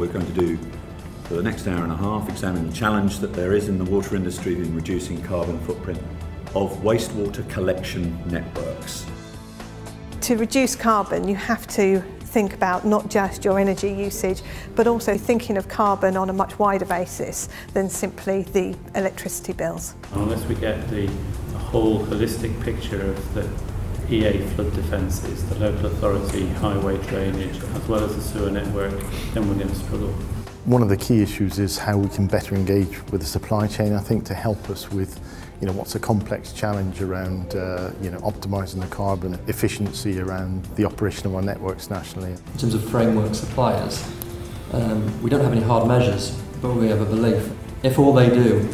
we're going to do for the next hour and a half, examine the challenge that there is in the water industry in reducing carbon footprint of wastewater collection networks. To reduce carbon, you have to think about not just your energy usage, but also thinking of carbon on a much wider basis than simply the electricity bills. Unless we get the whole holistic picture of the EA flood defences, the local authority, highway drainage, as well as the sewer network, then we're going to struggle. One of the key issues is how we can better engage with the supply chain, I think, to help us with what's a complex challenge around optimising the carbon efficiency around the operation of our networks nationally. In terms of framework suppliers, we don't have any hard measures, but we have a belief if all they do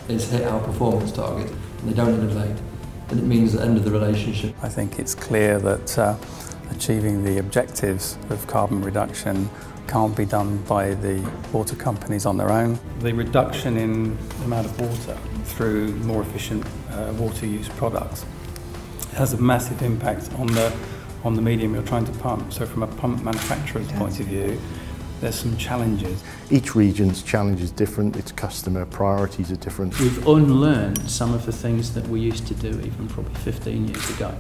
is hit our performance target and they don't innovate, then it means the end of the relationship. I think it's clear that achieving the objectives of carbon reduction can't be done by the water companies on their own. The reduction in the amount of water through more efficient water use products has a massive impact on the medium you're trying to pump. So from a pump manufacturer's point of view, there's some challenges. Each region's challenge is different, its customer priorities are different. We've unlearned some of the things that we used to do even probably 15 years ago.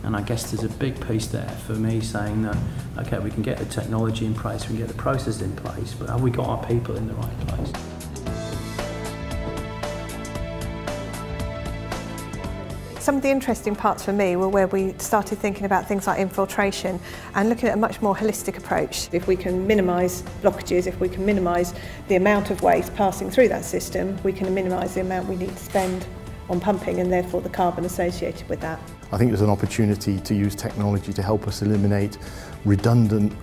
And I guess there's a big piece there for me saying that, okay, we can get the technology in place, we can get the process in place, but have we got our people in the right place? Some of the interesting parts for me were where we started thinking about things like infiltration and looking at a much more holistic approach. If we can minimise blockages, if we can minimise the amount of waste passing through that system, we can minimise the amount we need to spend on pumping and therefore the carbon associated with that. I think there's an opportunity to use technology to help us eliminate redundant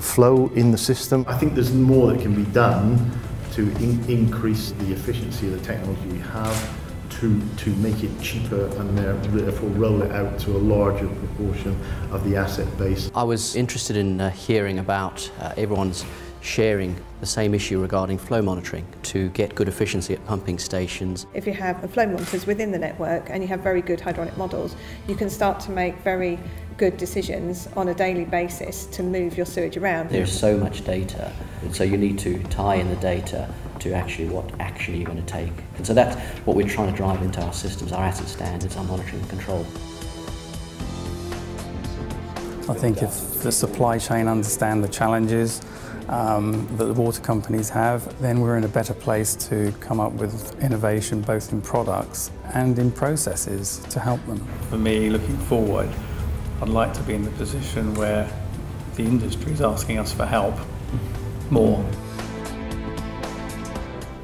flow in the system. I think there's more that can be done to increase the efficiency of the technology we have, to make it cheaper and therefore roll it out to a larger proportion of the asset base. I was interested in hearing about everyone's sharing the same issue regarding flow monitoring to get good efficiency at pumping stations. If you have flow monitors within the network and you have very good hydronic models, you can start to make very good decisions on a daily basis to move your sewage around. There's so much data, and so you need to tie in the data to actually what action you're going to take. And so that's what we're trying to drive into our systems, our asset standards, our monitoring and control. I think if the supply chain understand the challenges that the water companies have, then we're in a better place to come up with innovation both in products and in processes to help them. For me, looking forward, I'd like to be in the position where the industry is asking us for help more.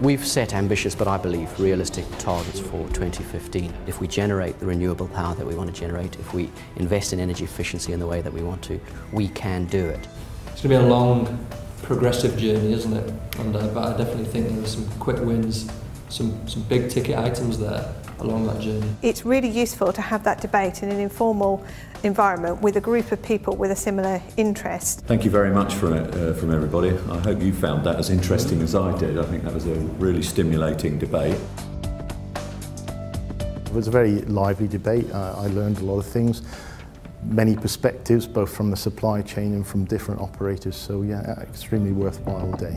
We've set ambitious, but I believe realistic targets for 2015. If we generate the renewable power that we want to generate, if we invest in energy efficiency in the way that we want to, we can do it. It's going to be a long, progressive journey, isn't it? But I definitely think there are some quick wins, some big ticket items there along that journey. It's really useful to have that debate in an informal environment with a group of people with a similar interest. Thank you very much from everybody. I hope you found that as interesting as I did. I think that was a really stimulating debate. It was a very lively debate. I learned a lot of things, many perspectives, both from the supply chain and from different operators. So yeah, extremely worthwhile day.